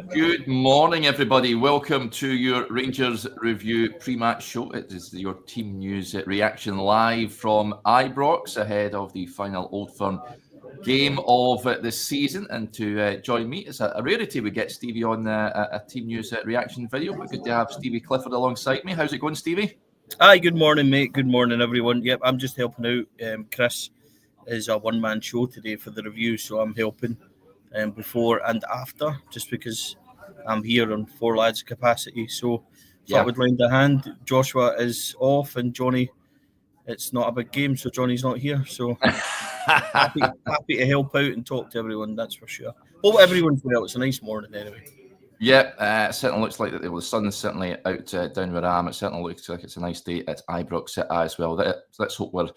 Good morning, everybody. Welcome to your Rangers Review pre-match show. It is your team news reaction live from Ibrox ahead of the final Old Firm game of the season. And to join me, it's a rarity we get Stevie on a team news reaction video, but good to have Stevie Clifford alongside me. How's it going, Stevie? Hi, good morning, mate. Good morning, everyone. Yep, I'm just helping out. Chris is a one-man show today for the review, so I'm helping before and after, just because I'm here on four lads capacity. So thought I would lend a hand. Joshua is off, and Johnny, it's not a big game, so Johnny's not here. So happy to help out and talk to everyone, that's for sure. Hope everyone's well. It's a nice morning anyway. Yeah, it certainly looks like the sun is certainly out down where I am. It certainly looks like it's a nice day at Ibrox as well. Let's hope we're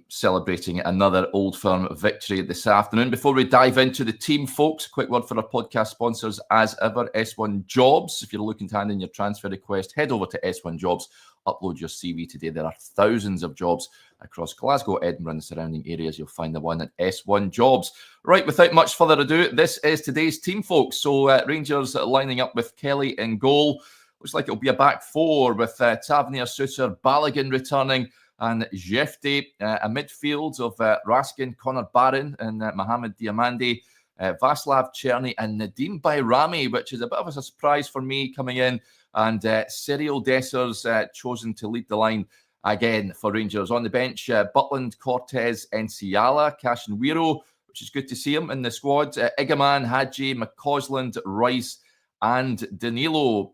celebrating another Old Firm victory this afternoon. Before we dive into the team, folks, a quick word for our podcast sponsors as ever, S1 Jobs. If you're looking to hand in your transfer request, head over to S1 Jobs. Upload your CV today. There are thousands of jobs across Glasgow, Edinburgh and the surrounding areas. You'll find the one at S1 Jobs. Right, without much further ado, this is today's team, folks. So Rangers lining up with Kelly in goal. Looks like it'll be a back four with Tavernier, Souter, Balogun returning and Jefte. A midfield of Raskin, Connor Barron and Mohamed Diamande, Václav Černý and Nadim Bayrami, which is a bit of a surprise for me coming in. And Cyril Dessers chosen to lead the line again for Rangers. On the bench, Butland, Cortez, Enciala, Cashinwiro, which is good to see him in the squad. Igaman, Hadji, McCausland, Rice, and Danilo.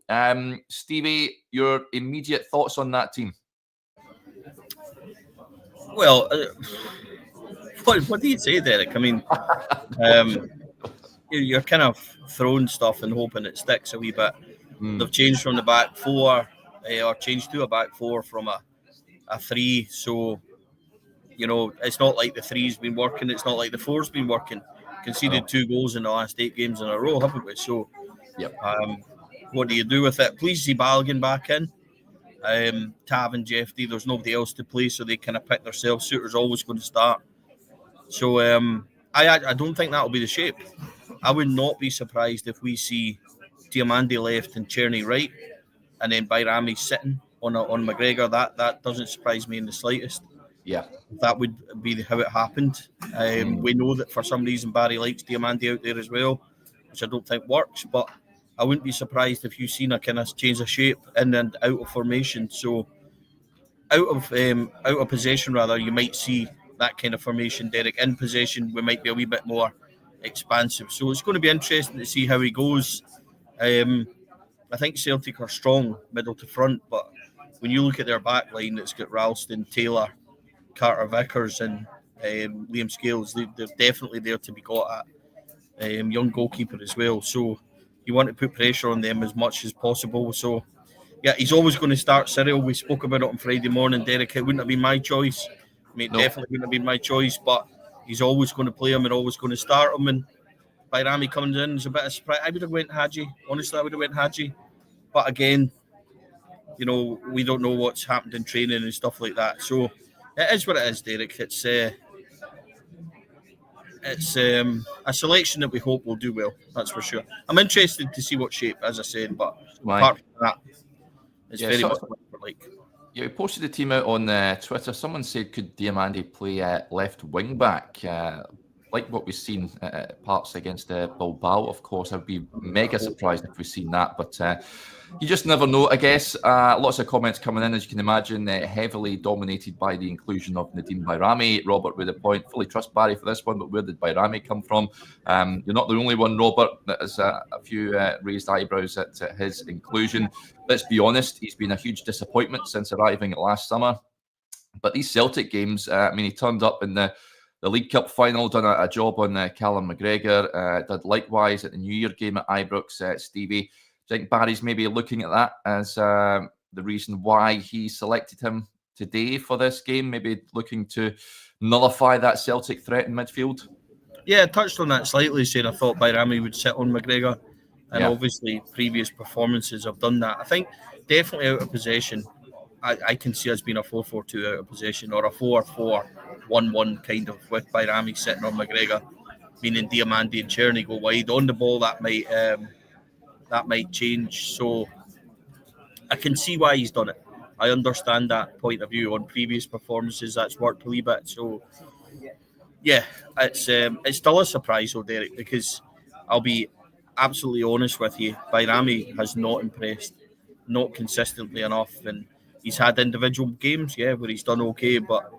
Stevie, your immediate thoughts on that team? Well, what do you say, Derek? I mean, you're kind of throwing stuff and hoping it sticks a wee bit. They've changed from the back four, or changed to a back four from a three. So, you know, it's not like the three's been working. It's not like the four's been working. Conceded 2 goals in the last 8 games in a row, haven't we? So, what do you do with it? Please see Balogun back in. Tav and Jefte, there's nobody else to play, so they kind of pick themselves. Suter's always going to start. So, I don't think that'll be the shape. I would not be surprised if we see Diamande left and Černý right, and then Bayrami sitting on McGregor. That doesn't surprise me in the slightest. Yeah, that would be how it happened. We know that for some reason Barry likes Diamande out there as well, which I don't think works. But I wouldn't be surprised if you've seen a kind of change of shape in and out of formation. So out of possession, rather, you might see that kind of formation. Derek, in possession, we might be a wee bit more expansive. So it's going to be interesting to see how he goes. I think Celtic are strong middle to front, but when you look at their back line, it's got Ralston, Taylor, Carter Vickers and Liam Scales. They're definitely there to be got at. Young goalkeeper as well. So you want to put pressure on them as much as possible. So, yeah, he's always going to start Cyril. We spoke about it on Friday morning, Derek. It wouldn't have been my choice. I mean, definitely wouldn't have been my choice, but he's always going to play him and always going to start him. And Bayrami comes in, is a bit of surprise. I would have went Hadji. Honestly, I would have went Hadji. But again, you know, we don't know what's happened in training and stuff like that. So it is what it is, Derek. It's a selection that we hope will do well. That's for sure. I'm interested to see what shape, as I said, but apart from that, it's very much like. Yeah, we posted the team out on Twitter. Someone said, could Diamande play left wing back? Like what we've seen parts against Bilbao, of course. I'd be mega surprised if we've seen that, but you just never know, I guess. Lots of comments coming in, as you can imagine, heavily dominated by the inclusion of Nadim Bayrami. Robert with a point, fully trust Barry for this one, but where did Bayrami come from? You're not the only one, Robert, that has a few raised eyebrows at his inclusion. Let's be honest, he's been a huge disappointment since arriving last summer. But these Celtic games, I mean, he turned up in the League Cup final, done a job on Callum McGregor, did likewise at the New Year game at Ibrox. Stevie, do you think Barry's maybe looking at that as the reason why he selected him today for this game, maybe looking to nullify that Celtic threat in midfield? Yeah, I touched on that slightly, saying I thought Bayrami would sit on McGregor, and obviously previous performances have done that. I think definitely out of possession, I can see us being a 4-4-2 out of possession, or a 4-4-1-1 kind of, with Bayrami sitting on McGregor, meaning Diamande and Černý go wide on the ball. That might that might change. So I can see why he's done it. I understand that point of view. On previous performances, that's worked a wee bit. So yeah, it's still a surprise, though, Derek, because I'll be absolutely honest with you. Bayrami has not impressed, not consistently enough, and he's had individual games, where he's done okay, but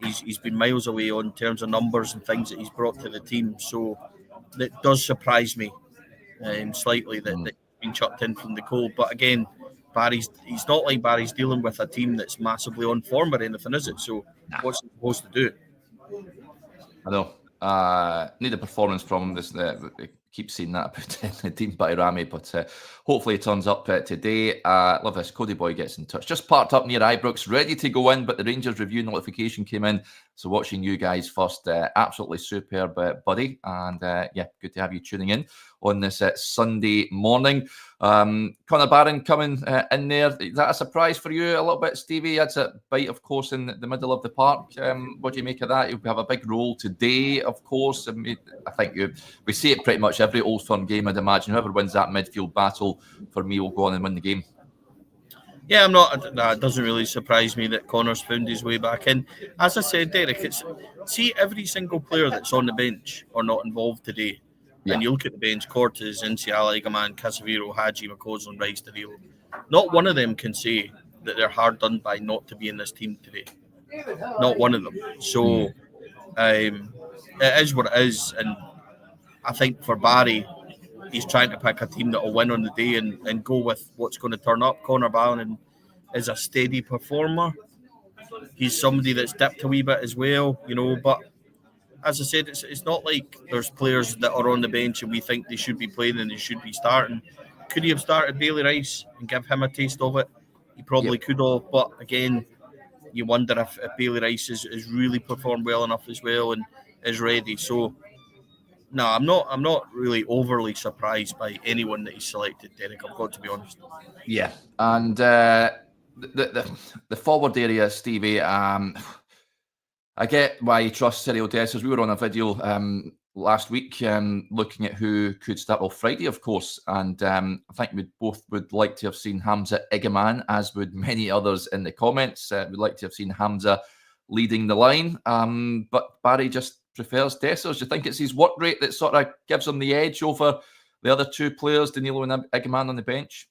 he's been miles away on terms of numbers and things that he's brought to the team. So it does surprise me slightly that he's been chucked in from the cold. But again, he's not like Barry's dealing with a team that's massively on form or anything, is it? So what's he supposed to do? I know. Need a performance from him. We keep seeing that about Dean Bayrami, but hopefully he turns up today. Love this. Cody Boy gets in touch. Just parked up near Ibrox, ready to go in, but the Rangers review notification came in. So watching you guys first, absolutely superb, buddy. And good to have you tuning in on this Sunday morning. Conor Barron coming in there. Is that a surprise for you a little bit, Stevie? That's a bite, of course, in the middle of the park. What do you make of that? He'll have a big role today, of course. I think we see it pretty much every Old Firm game, I'd imagine. Whoever wins that midfield battle, for me, will go on and win the game. Yeah, it doesn't really surprise me that Connor's found his way back in. As I said, Derek, see every single player that's on the bench or not involved today. Yeah. And you look at the bench, Cortes, Inciala, Egaman, Casemiro, Hadji, McCausland, Rice, Davilo. Not one of them can say that they're hard done by not to be in this team today. Not one of them. So it is what it is. And I think for Barry, he's trying to pick a team that will win on the day and go with what's going to turn up. Conor Barron is a steady performer. He's somebody that's dipped a wee bit as well, but as I said, it's not like there's players that are on the bench and we think they should be playing and they should be starting. Could he have started Bailey Rice and give him a taste of it? He probably could have, but again, you wonder if Bailey Rice has really performed well enough as well and is ready. So no, I'm not really overly surprised by anyone that he's selected, Derek. I've got to be honest. Yeah, and the forward area, Stevie. I get why you trust Cyril Dessers. We were on a video last week looking at who could start on Friday, of course, and I think we both would like to have seen Hamza Egaman, as would many others in the comments. We'd like to have seen Hamza leading the line, but Barry just prefers Dessers. Do you think it's his work rate that sort of gives him the edge over the other two players, Danilo and Egaman on the bench?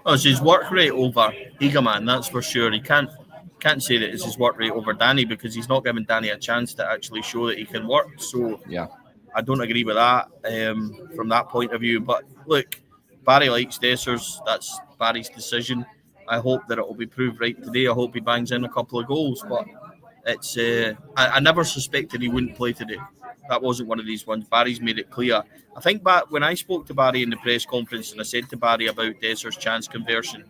Oh, it's his work rate over Egaman, that's for sure. He can't say that it's his work rate over Danny because he's not giving Danny a chance to actually show that he can work. So yeah, I don't agree with that from that point of view. But look, Barry likes Dessers. That's Barry's decision. I hope that it will be proved right today. I hope he bangs in a couple of goals. But it's I never suspected he wouldn't play today. That wasn't one of these ones. Barry's made it clear. I think back when I spoke to Barry in the press conference and I said to Barry about Dessers' chance conversion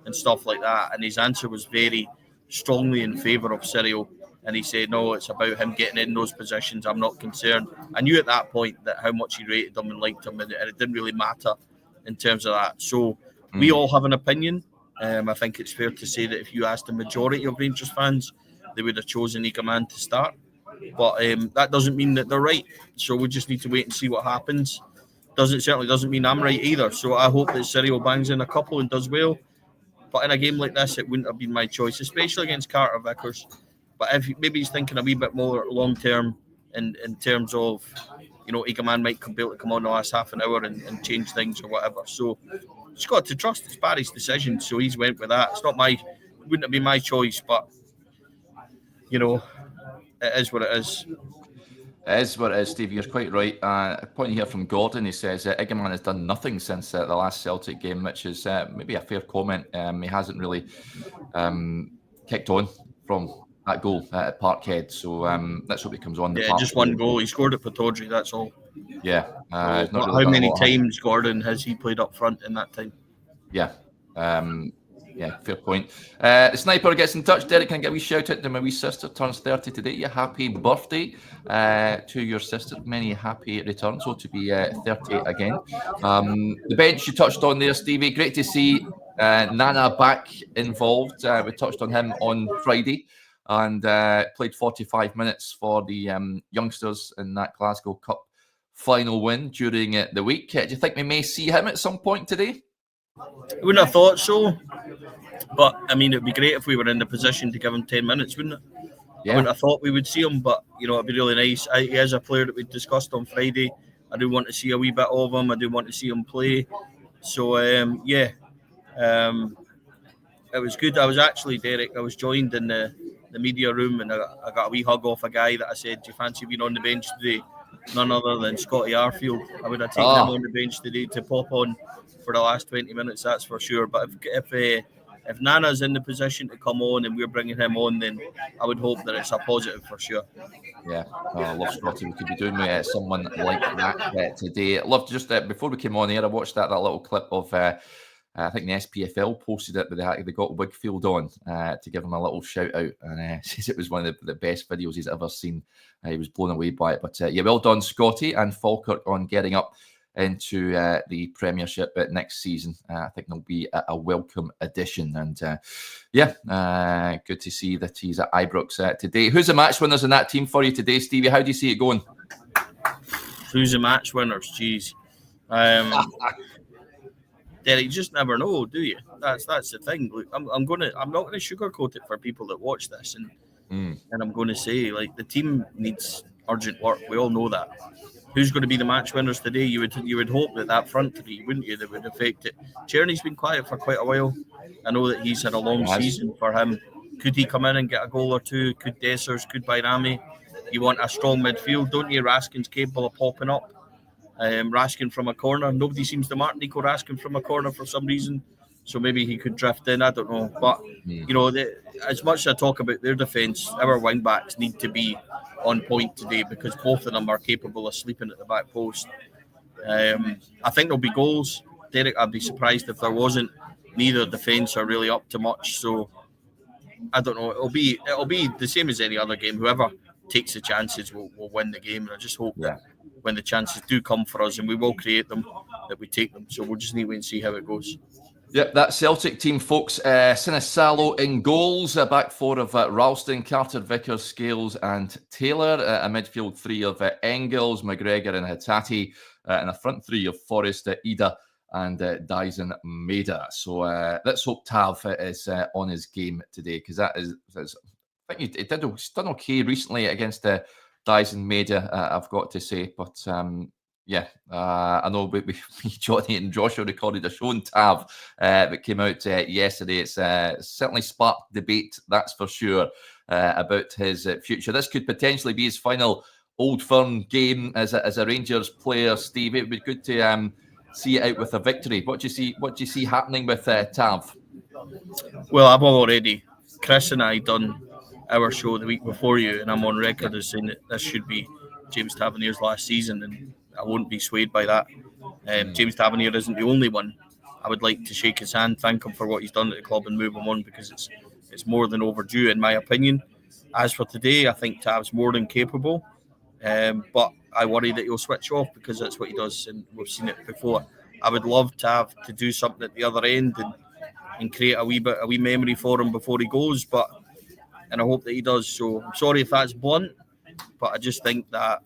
and stuff like that, and his answer was very strongly in favour of Cyril, and he said, no, it's about him getting in those positions. I'm not concerned. I knew at that point that how much he rated him and liked him, and it didn't really matter in terms of that. So we all have an opinion. I think it's fair to say that if you asked the majority of Rangers fans, they would have chosen Egaman to start. But that doesn't mean that they're right. So we just need to wait and see what happens. Certainly doesn't mean I'm right either. So I hope that Cyril bangs in a couple and does well. But in a game like this, it wouldn't have been my choice, especially against Carter Vickers. But if maybe he's thinking a wee bit more long term in terms of, Egaman might be able to come on the last half an hour and change things or whatever. So just got to trust it's Barry's decision. So he's went with that. Wouldn't have been my choice, but it is what it is. It is what it is, Steve. You're quite right. A point here from Gordon. He says Egaman has done nothing since the last Celtic game, which is maybe a fair comment. He hasn't really kicked on from that goal at Parkhead. So let's hope he comes on. Yeah, just one goal. He scored at Pataudry, that's all. Yeah. How many times, Gordon, has he played up front in that time? Yeah. Yeah, fair point. The Sniper gets in touch. Derek, can I get a wee shout out to my wee sister? Turns 30 today. Yeah, happy birthday to your sister. Many happy returns. So to be 30 again. The bench you touched on there, Stevie. Great to see Nana back involved. We touched on him on Friday and played 45 minutes for the youngsters in that Glasgow Cup final win during the week. Do you think we may see him at some point today? I wouldn't have thought so. But, I mean, it'd be great if we were in the position to give him 10 minutes, wouldn't it? Yeah. I wouldn't have thought we would see him, but, it'd be really nice. He is a player that we discussed on Friday. I do want to see a wee bit of him. I do want to see him play. So, it was good. I was actually, Derek, I was joined in the media room, and I got a wee hug off a guy that I said, do you fancy being on the bench today? None other than Scotty Arfield. I would have taken him on the bench today to pop on for the last 20 minutes, that's for sure. But if Nana's in the position to come on and we're bringing him on, then I would hope that it's a positive for sure. Yeah, I love Scotty. We could be doing with someone like that today. I love just before we came on here, I watched that little clip of I think the SPFL posted it, but they got Wigfield on to give him a little shout out, and says it was one of the best videos he's ever seen. He was blown away by it. But well done, Scotty and Falkirk, on getting up into the Premiership next season. I think there'll be a welcome addition, and good to see that he's at Ibrox today. Who's the match winners in that team for you today, Stevie? How do you see it going? Who's the match winners? Jeez. You just never know, do you? That's the thing. Look, I'm not gonna sugarcoat it for people that watch this, and I'm going to say, like, the team needs urgent work. We all know that. Who's going to be the match winners today? You would hope that front three, wouldn't you? That would affect it. Tierney's been quiet for quite a while. I know that he's had a long season for him. Could he come in and get a goal or two? Could Dessers? Could Bayrami? You want a strong midfield, don't you? Raskin's capable of popping up. Raskin from a corner. Nobody seems to mark Nico Raskin from a corner for some reason. So maybe he could drift in. I don't know. But, as much as I talk about their defence, our wing-backs need to be on point today because both of them are capable of sleeping at the back post. I think there'll be goals. Derek, I'd be surprised if there wasn't. Neither defence are really up to much. So, I don't know. It'll be the same as any other game. Whoever takes the chances will win the game. And I just hope that when the chances do come for us, and we will create them, that we take them. So we'll just need to wait and see how it goes. Yep, that Celtic team, folks. Sinisalo in goals. A back four of Ralston, Carter, Vickers, Scales and Taylor. A midfield three of Engels, McGregor and Hattati. And a front three of Forrest, Ida and Dyson Maida. So let's hope Tav is on his game today, because I think he did done okay recently against Dyson Maida, I've got to say. But I know we Johnny and Joshua recorded a show on Tav that came out yesterday. It's certainly sparked debate, that's for sure, about his future. This could potentially be his final Old Firm game as a Rangers player, Steve. It would be good to see it out with a victory. What do you see happening with Tav? Well, I've already, Chris and I, done our show the week before you, and I'm on record as saying that this should be James Tavernier's last season, and I won't be swayed by that. James Tavernier isn't the only one. I would like to shake his hand, thank him for what he's done at the club, and move him on, because it's more than overdue, in my opinion. As for today, I think Tav's more than capable, but I worry that he'll switch off, because that's what he does, and we've seen it before. I would love Tav to do something at the other end and create a wee memory for him before he goes, and I hope that he does. So I'm sorry if that's blunt, but I just think that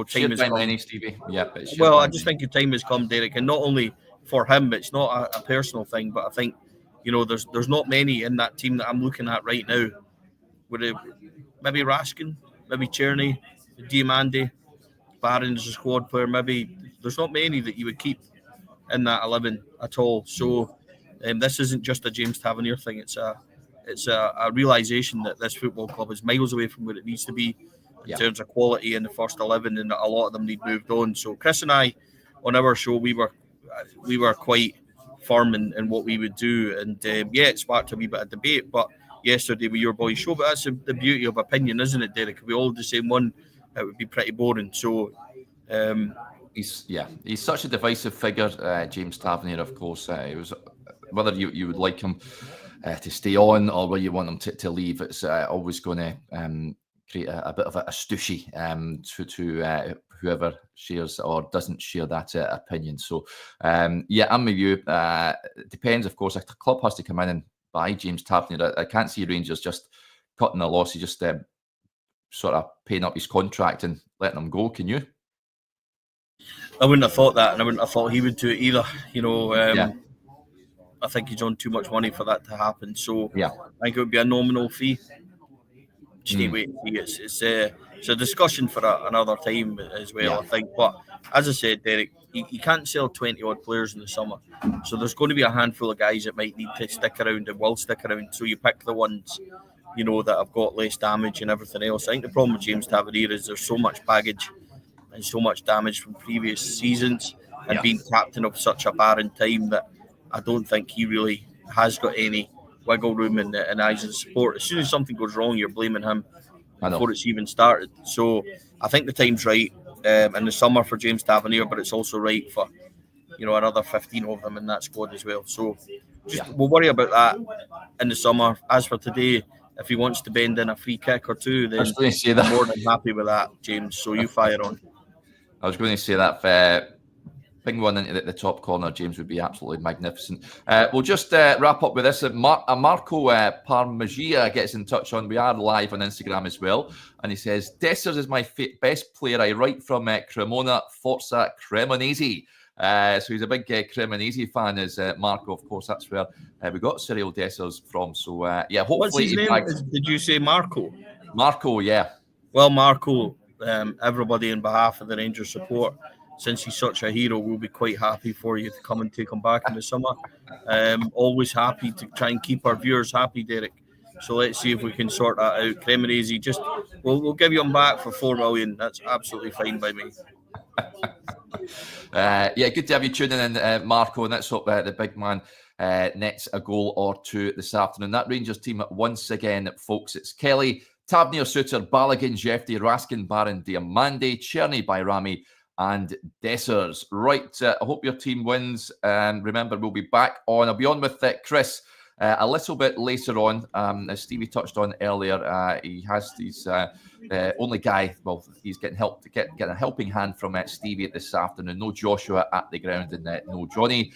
time has come. Stevie. Yep, I just think the time has come, Derek, and not only for him, it's not a personal thing, but I think there's not many in that team that I'm looking at right now. Maybe Raskin, maybe Tierney, Diamande, Barron's a squad player. Maybe there's not many that you would keep in that 11 at all. So this isn't just a James Tavernier thing. It's a realisation that this football club is miles away from where it needs to be in terms of quality in the first 11, and a lot of them need moved on. So Chris and I, on our show, we were quite firm in what we would do, and it sparked a wee bit of debate. But yesterday with your boys' show, but that's the beauty of opinion, isn't it, Derek? If we all had the same one, it would be pretty boring. So he's such a divisive figure, James Tavernier. Of course, it was whether you would like him to stay on or whether you want him to leave. It's always going to create a bit of a stushy to whoever shares or doesn't share that opinion. So I'm with you. It depends, of course. If the club has to come in and buy James Tavernier, I can't see Rangers just cutting a loss. He just sort of paying up his contract and letting him go. Can you? I wouldn't have thought that, and I wouldn't have thought he would do it either. You know, Yeah. I think he's on too much money for that to happen. So Yeah. I think it would be a nominal fee. Just wait and see. It's a discussion for another time as well, Yeah. I think. But as I said, Derek, you can't sell 20 odd players in the summer. So there's going to be a handful of guys that might need to stick around and will stick around. So you pick the ones, you know, that have got less damage and everything else. I think the problem with James Tavernier is there's so much baggage and so much damage from previous seasons and being captain of such a barren time that I don't think he really has got any wiggle room in the eyes of the support. As soon as something goes wrong, you're blaming him before it's even started. So I think the time's right in the summer for James Tavernier, but it's also right for, you know, another 15 of them in that squad as well. So we'll worry about that in the summer. As for today, if he wants to bend in a free kick or two, then I'm more than happy with that, James. So you fire on. I was going to say that ping one into the top corner, James, would be absolutely magnificent. We'll just wrap up with this. Marco Parmagia gets in touch we are live on Instagram as well. And he says, Dessers is my best player. I write from Cremona, Forza Cremonese. So he's a big Cremonese fan, is Marco. Of course, that's where we got Cyril Dessers from. So, hopefully... What's his name? Did you say Marco? Marco, yeah. Well, Marco, everybody on behalf of the Rangers support, since he's such a hero, we'll be quite happy for you to come and take him back in the summer. Always happy to try and keep our viewers happy, Derek. So let's see if we can sort that out. Cremonese, we'll give you him back for 4 million. That's absolutely fine by me. Good to have you tuning in, Marco, and let's hope the big man nets a goal or two this afternoon. That Rangers team, once again, folks, it's Kelly, Tavernier, Suter, Balogun, Jefty, Raskin, Barron, Diamande, Cherny, Bayrami, and Dessers. Right, I hope your team wins. And remember, we'll be back on. I'll be on with Chris a little bit later on. As Stevie touched on earlier, he has his only guy. Well, he's getting help to get a helping hand from Stevie this afternoon. No Joshua at the ground and no Johnny.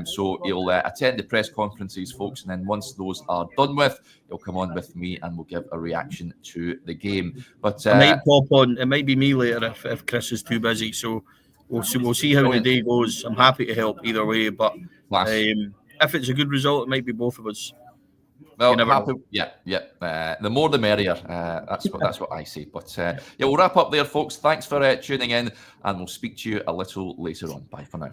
So he'll attend the press conferences, folks, and then once those are done with, he'll come on with me and we'll give a reaction to the game. But I might pop on. It might be me later if Chris is too busy. So we'll see how the day goes. I'm happy to help either way, but if it's a good result, it might be both of us. Well, the more the merrier. That's what I say. But we'll wrap up there, folks. Thanks for tuning in, and we'll speak to you a little later on. Bye for now.